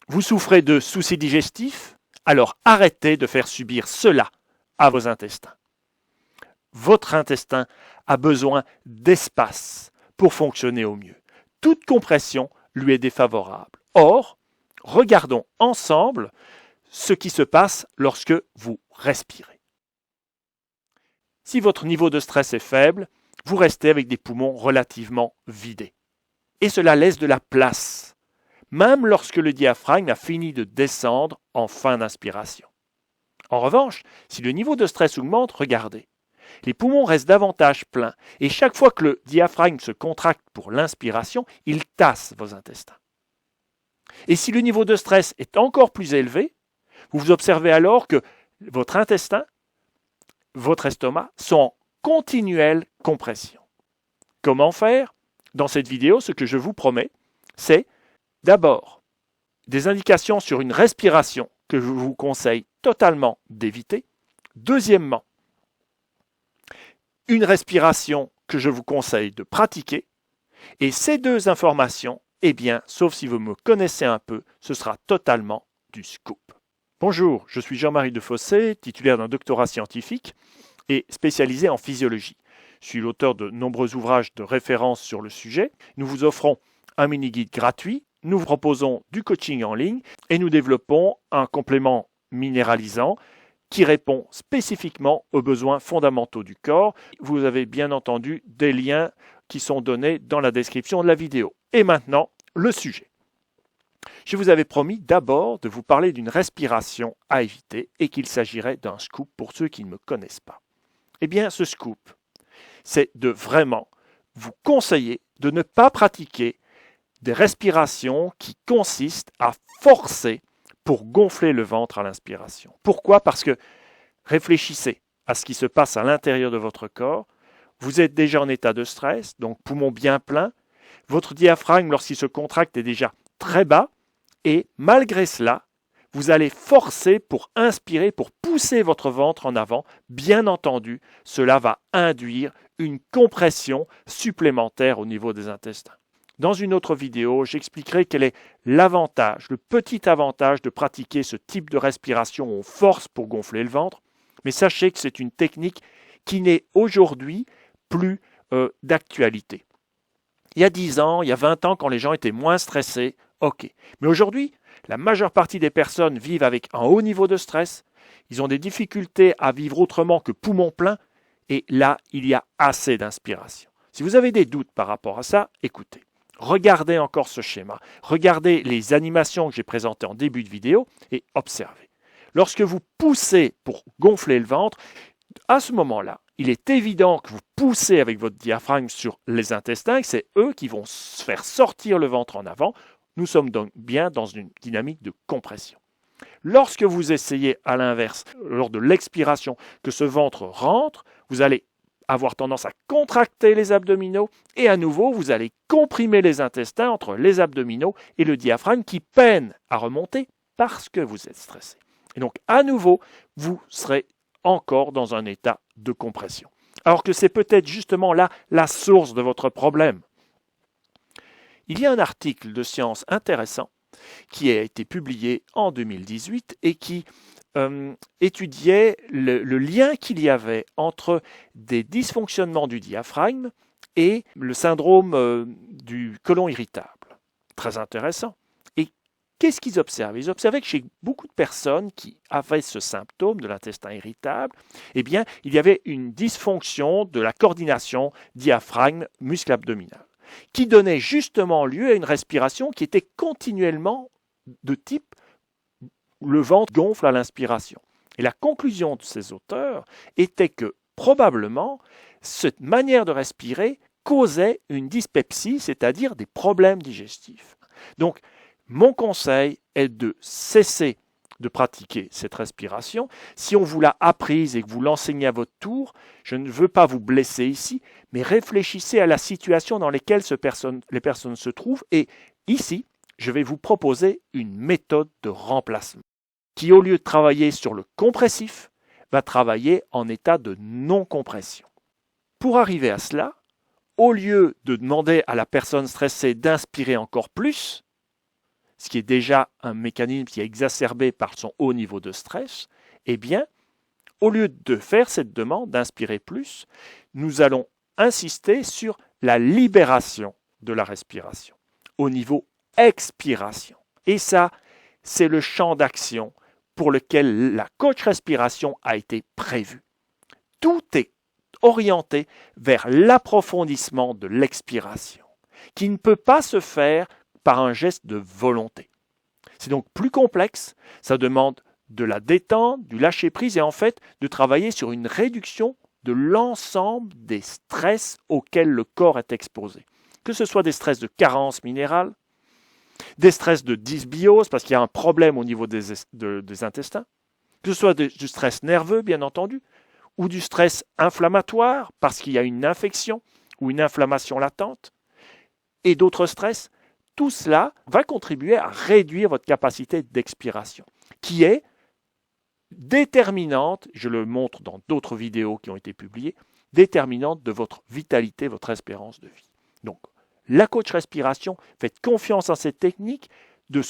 Vous souffrez de soucis digestifs? Alors arrêtez de faire subir cela à vos intestins. Votre intestin a besoin d'espace pour fonctionner au mieux. Toute compression lui est défavorable. Or, regardons ensemble ce qui se passe lorsque vous respirez. Si votre niveau de stress est faible, vous restez avec des poumons relativement vidés. Et cela laisse de la place, même lorsque le diaphragme a fini de descendre en fin d'inspiration. En revanche, si le niveau de stress augmente, regardez. Les poumons restent davantage pleins et chaque fois que le diaphragme se contracte pour l'inspiration, il tasse vos intestins. Et si le niveau de stress est encore plus élevé, vous observez alors que votre intestin, votre estomac sont en continuelle compression. Comment faire? Dans cette vidéo, ce que je vous promets, c'est d'abord des indications sur une respiration que je vous conseille totalement d'éviter. Deuxièmement, une respiration que je vous conseille de pratiquer. Et ces deux informations, eh bien, sauf si vous me connaissez un peu, ce sera totalement du scoop. Bonjour, je suis Jean-Marie Defossé, titulaire d'un doctorat scientifique et spécialisé en physiologie. Je suis l'auteur de nombreux ouvrages de référence sur le sujet. Nous vous offrons un mini-guide gratuit, nous vous proposons du coaching en ligne et nous développons un complément minéralisant qui répond spécifiquement aux besoins fondamentaux du corps. Vous avez bien entendu des liens qui sont donnés dans la description de la vidéo. Et maintenant, le sujet. Je vous avais promis d'abord de vous parler d'une respiration à éviter et qu'il s'agirait d'un scoop pour ceux qui ne me connaissent pas. Eh bien, ce scoop, c'est de vraiment vous conseiller de ne pas pratiquer des respirations qui consistent à forcer pour gonfler le ventre à l'inspiration. Pourquoi? Parce que réfléchissez à ce qui se passe à l'intérieur de votre corps. Vous êtes déjà en état de stress, donc poumons bien pleins. Votre diaphragme, lorsqu'il se contracte, est déjà très bas. Et malgré cela, vous allez forcer pour inspirer, pour pousser votre ventre en avant. Bien entendu, cela va induire une compression supplémentaire au niveau des intestins. Dans une autre vidéo, j'expliquerai quel est l'avantage, le petit avantage de pratiquer ce type de respiration où on force pour gonfler le ventre. Mais sachez que c'est une technique qui n'est aujourd'hui plus d'actualité. Il y a 10 ans, il y a 20 ans, quand les gens étaient moins stressés, ok. Mais aujourd'hui, la majeure partie des personnes vivent avec un haut niveau de stress. Ils ont des difficultés à vivre autrement que poumons pleins. Et là, il y a assez d'inspiration. Si vous avez des doutes par rapport à ça, écoutez. Regardez encore ce schéma. Regardez les animations que j'ai présentées en début de vidéo et observez. Lorsque vous poussez pour gonfler le ventre, à ce moment-là, il est évident que vous poussez avec votre diaphragme sur les intestins, que c'est eux qui vont faire sortir le ventre en avant. Nous sommes donc bien dans une dynamique de compression. Lorsque vous essayez à l'inverse, lors de l'expiration, que ce ventre rentre, vous allez avoir tendance à contracter les abdominaux et à nouveau, vous allez comprimer les intestins entre les abdominaux et le diaphragme qui peine à remonter parce que vous êtes stressé. Et donc, à nouveau, vous serez encore dans un état de compression. Alors que c'est peut-être justement là la source de votre problème. Il y a un article de Science intéressant qui a été publié en 2018 et qui étudiait le lien qu'il y avait entre des dysfonctionnements du diaphragme et le syndrome du côlon irritable. Très intéressant. Et qu'est-ce qu'ils observent? Ils observaient que chez beaucoup de personnes qui avaient ce symptôme de l'intestin irritable, eh bien, il y avait une dysfonction de la coordination diaphragme-muscle abdominal, qui donnait justement lieu à une respiration qui était continuellement de type le ventre gonfle à l'inspiration. Et la conclusion de ces auteurs était que probablement cette manière de respirer causait une dyspepsie, c'est-à-dire des problèmes digestifs. Donc, mon conseil est de cesser de pratiquer cette respiration. Si on vous l'a apprise et que vous l'enseignez à votre tour, je ne veux pas vous blesser ici, mais réfléchissez à la situation dans laquelle les personnes se trouvent. Et ici, je vais vous proposer une méthode de remplacement qui, au lieu de travailler sur le compressif, va travailler en état de non-compression. Pour arriver à cela, au lieu de demander à la personne stressée d'inspirer encore plus, ce qui est déjà un mécanisme qui est exacerbé par son haut niveau de stress, eh bien, au lieu de faire cette demande d'inspirer plus, nous allons insister sur la libération de la respiration au niveau expiration. Et ça, c'est le champ d'action pour lequel la coach respiration a été prévue. Tout est orienté vers l'approfondissement de l'expiration, qui ne peut pas se faire par un geste de volonté. C'est donc plus complexe, ça demande de la détente, du lâcher-prise et en fait de travailler sur une réduction de l'ensemble des stress auxquels le corps est exposé. Que ce soit des stress de carence minérale, des stress de dysbiose parce qu'il y a un problème au niveau des intestins, que ce soit du stress nerveux bien entendu, ou du stress inflammatoire parce qu'il y a une infection ou une inflammation latente, et d'autres stress, tout cela va contribuer à réduire votre capacité d'expiration, qui est déterminante, je le montre dans d'autres vidéos qui ont été publiées, déterminante de votre vitalité, votre espérance de vie. Donc, la coach respiration, faites confiance en cette technique du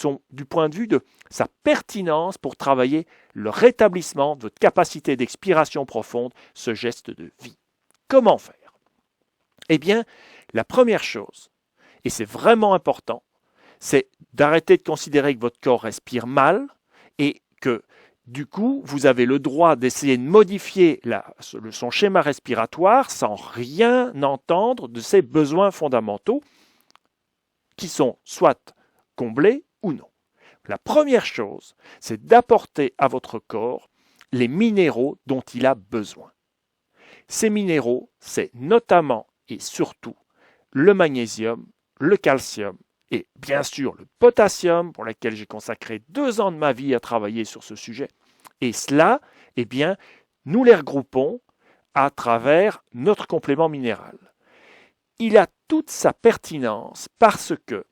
point de vue de sa pertinence pour travailler le rétablissement de votre capacité d'expiration profonde, ce geste de vie. Comment faire? Eh bien, la première chose, et c'est vraiment important, c'est d'arrêter de considérer que votre corps respire mal et que du coup, vous avez le droit d'essayer de modifier son schéma respiratoire sans rien entendre de ses besoins fondamentaux qui sont soit comblés ou non. La première chose, c'est d'apporter à votre corps les minéraux dont il a besoin. Ces minéraux, c'est notamment et surtout le magnésium, le calcium et bien sûr le potassium, pour lequel j'ai consacré 2 ans de ma vie à travailler sur ce sujet. Et cela, eh bien, nous les regroupons à travers notre complément minéral. Il a toute sa pertinence parce que,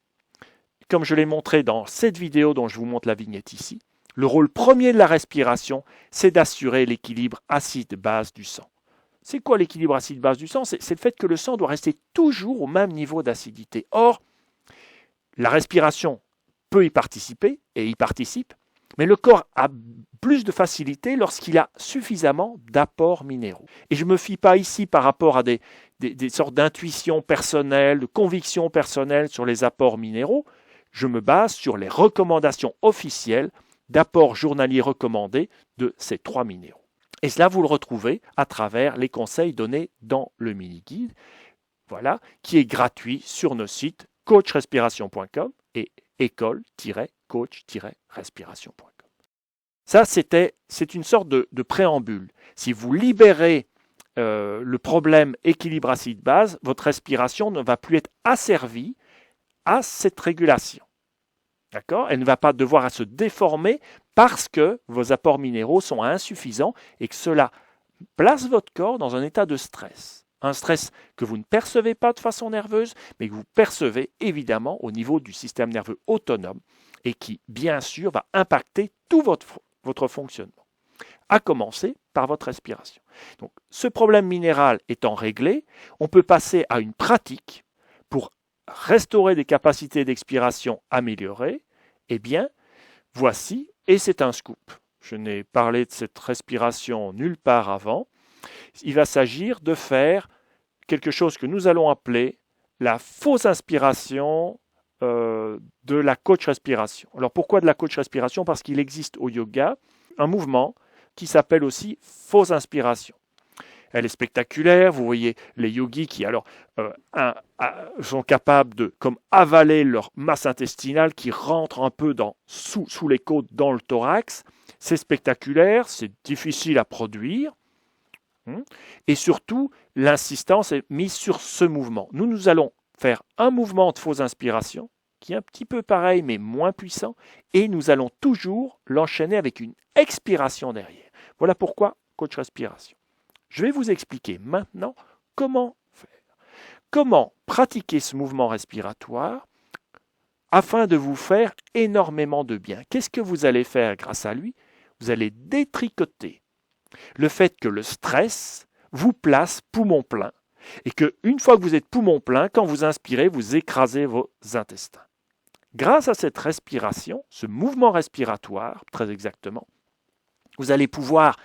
comme je l'ai montré dans cette vidéo dont je vous montre la vignette ici, le rôle premier de la respiration, c'est d'assurer l'équilibre acide-base du sang. C'est quoi l'équilibre acide-base du sang? C'est le fait que le sang doit rester toujours au même niveau d'acidité. Or, la respiration peut y participer, et y participe, mais le corps a plus de facilité lorsqu'il a suffisamment d'apports minéraux. Et je ne me fie pas ici par rapport à des sortes d'intuitions personnelles, de convictions personnelles sur les apports minéraux. Je me base sur les recommandations officielles d'apports journaliers recommandés de ces 3 minéraux. Et cela, vous le retrouvez à travers les conseils donnés dans le mini-guide, voilà, qui est gratuit sur nos sites coachrespiration.com et école-coach-respiration.com. Ça, c'est une sorte de préambule. Si vous libérez le problème équilibre acide-base, votre respiration ne va plus être asservie à cette régulation. D'accord? Elle ne va pas devoir se déformer parce que vos apports minéraux sont insuffisants et que cela place votre corps dans un état de stress. Un stress que vous ne percevez pas de façon nerveuse, mais que vous percevez évidemment au niveau du système nerveux autonome et qui, bien sûr, va impacter tout votre fonctionnement, à commencer par votre respiration. Donc, ce problème minéral étant réglé, on peut passer à une pratique pour restaurer des capacités d'expiration améliorées. Eh bien, voici, et c'est un scoop. Je n'ai parlé de cette respiration nulle part avant. Il va s'agir de faire quelque chose que nous allons appeler la fausse inspiration de la coach respiration. Alors pourquoi de la coach respiration? Parce qu'il existe au yoga un mouvement qui s'appelle aussi fausse inspiration. Elle est spectaculaire, vous voyez les yogis qui alors sont capables de comme avaler leur masse intestinale qui rentre un peu sous les côtes dans le thorax. C'est spectaculaire, c'est difficile à produire. Et surtout, l'insistance est mise sur ce mouvement. Nous allons faire un mouvement de fausse inspiration, qui est un petit peu pareil, mais moins puissant, et nous allons toujours l'enchaîner avec une expiration derrière. Voilà pourquoi coach respiration. Je vais vous expliquer maintenant comment faire. Comment pratiquer ce mouvement respiratoire afin de vous faire énormément de bien. Qu'est-ce que vous allez faire grâce à lui? Vous allez détricoter le fait que le stress vous place poumon plein et qu'une fois que vous êtes poumon plein, quand vous inspirez, vous écrasez vos intestins. grâce à cette respiration, ce mouvement respiratoire, très exactement, vous allez pouvoir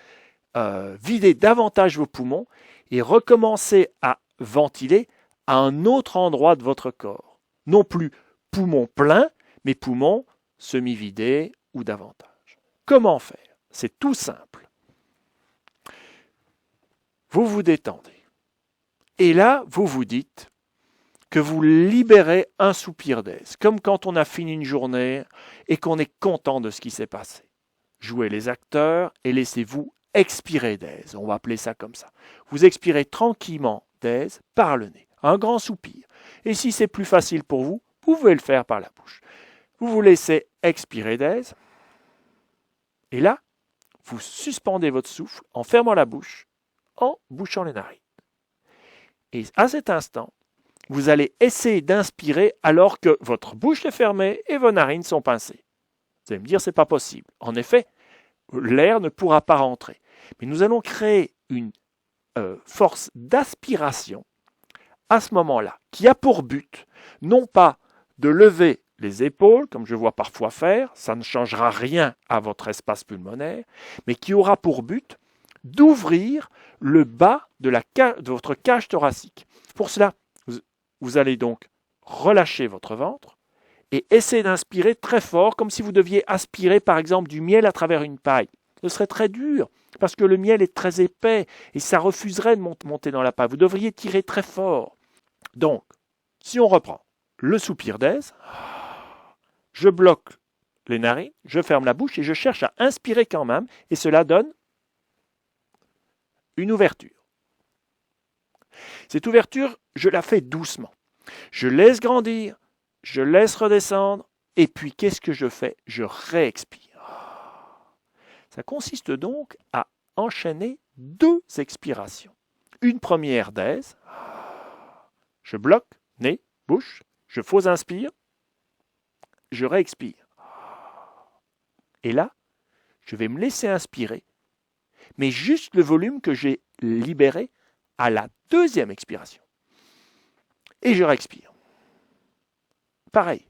vider davantage vos poumons et recommencer à ventiler à un autre endroit de votre corps. Non plus poumons pleins, mais poumons semi-vidés ou davantage. Comment faire? C'est tout simple. Vous vous détendez. Et là, vous vous dites que vous libérez un soupir d'aise, comme quand on a fini une journée et qu'on est content de ce qui s'est passé. Jouez les acteurs et laissez-vous expirer d'aise. On va appeler ça comme ça. Vous expirez tranquillement d'aise par le nez. Un grand soupir. Et si c'est plus facile pour vous, vous pouvez le faire par la bouche. Vous vous laissez expirer d'aise. Et là, vous suspendez votre souffle en fermant la bouche, en bouchant les narines. Et à cet instant, vous allez essayer d'inspirer alors que votre bouche est fermée et vos narines sont pincées. Vous allez me dire, c'est pas possible. En effet, l'air ne pourra pas rentrer. Mais nous allons créer une force d'aspiration à ce moment-là, qui a pour but, non pas de lever les épaules, comme je vois parfois faire, ça ne changera rien à votre espace pulmonaire, mais qui aura pour but d'ouvrir le bas de votre cage thoracique. Pour cela, vous allez donc relâcher votre ventre et essayer d'inspirer très fort, comme si vous deviez aspirer par exemple du miel à travers une paille. Ce serait très dur, parce que le miel est très épais et ça refuserait de monter dans la paille. Vous devriez tirer très fort. Donc, si on reprend le soupir d'aise, je bloque les narines, je ferme la bouche et je cherche à inspirer quand même, et cela donne une ouverture. Cette ouverture, je la fais doucement. Je laisse grandir, je laisse redescendre, et puis qu'est-ce que je fais? Je réexpire. Ça consiste donc à enchaîner 2 expirations. Une première d'aise, je bloque, nez, bouche, je faux inspire, je réexpire. Et là, je vais me laisser inspirer, mais juste le volume que j'ai libéré à la 2e expiration. Et je réexpire. Pareil,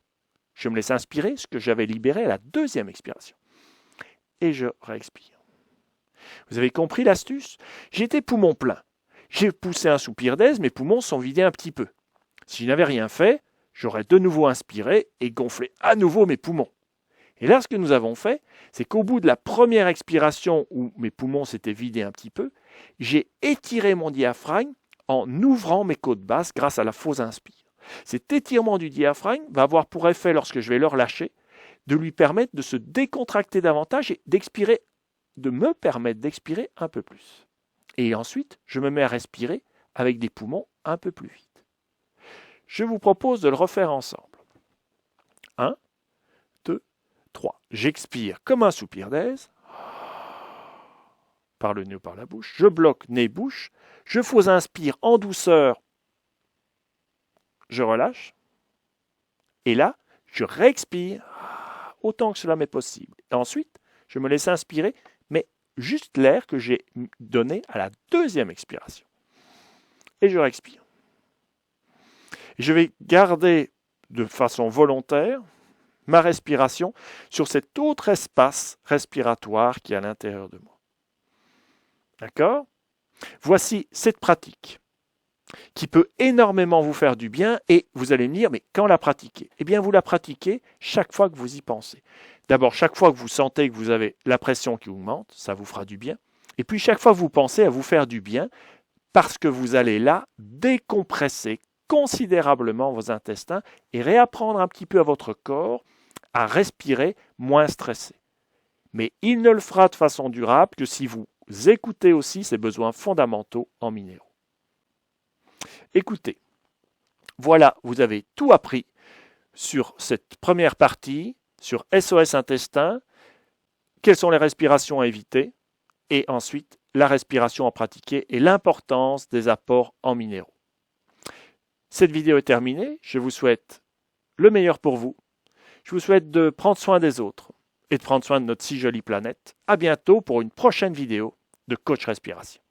je me laisse inspirer ce que j'avais libéré à la 2e expiration. Et je réexpire. Vous avez compris l'astuce? J'étais poumon plein. J'ai poussé un soupir d'aise, mes poumons sont vidés un petit peu. Si je n'avais rien fait, j'aurais de nouveau inspiré et gonflé à nouveau mes poumons. Et là, ce que nous avons fait, c'est qu'au bout de la première expiration où mes poumons s'étaient vidés un petit peu, j'ai étiré mon diaphragme en ouvrant mes côtes basses grâce à la fausse inspire. Cet étirement du diaphragme va avoir pour effet, lorsque je vais le relâcher, de lui permettre de se décontracter davantage et de me permettre d'expirer un peu plus. Et ensuite, je me mets à respirer avec des poumons un peu plus vite. Je vous propose de le refaire ensemble. 1, 2, 3. J'expire comme un soupir d'aise, par le nez ou par la bouche. Je bloque nez-bouche. Je faux inspire en douceur. Je relâche. Et là, je réexpire autant que cela m'est possible. Et ensuite, je me laisse inspirer, mais juste l'air que j'ai donné à la 2e expiration. Et je réexpire. Et je vais garder de façon volontaire ma respiration sur cet autre espace respiratoire qui est à l'intérieur de moi. D'accord? Voici cette pratique qui peut énormément vous faire du bien et vous allez me dire, mais quand la pratiquer? Eh bien, vous la pratiquez chaque fois que vous y pensez. D'abord, chaque fois que vous sentez que vous avez la pression qui augmente, ça vous fera du bien. Et puis, chaque fois que vous pensez à vous faire du bien, parce que vous allez là décompresser considérablement vos intestins et réapprendre un petit peu à votre corps à respirer moins stressé. Mais il ne le fera de façon durable que si vous écoutez aussi ses besoins fondamentaux en minéraux. Écoutez, voilà, vous avez tout appris sur cette première partie, sur SOS intestin, quelles sont les respirations à éviter, et ensuite la respiration à pratiquer et l'importance des apports en minéraux. Cette vidéo est terminée, je vous souhaite le meilleur pour vous. Je vous souhaite de prendre soin des autres et de prendre soin de notre si jolie planète. À bientôt pour une prochaine vidéo de Coach Respiration.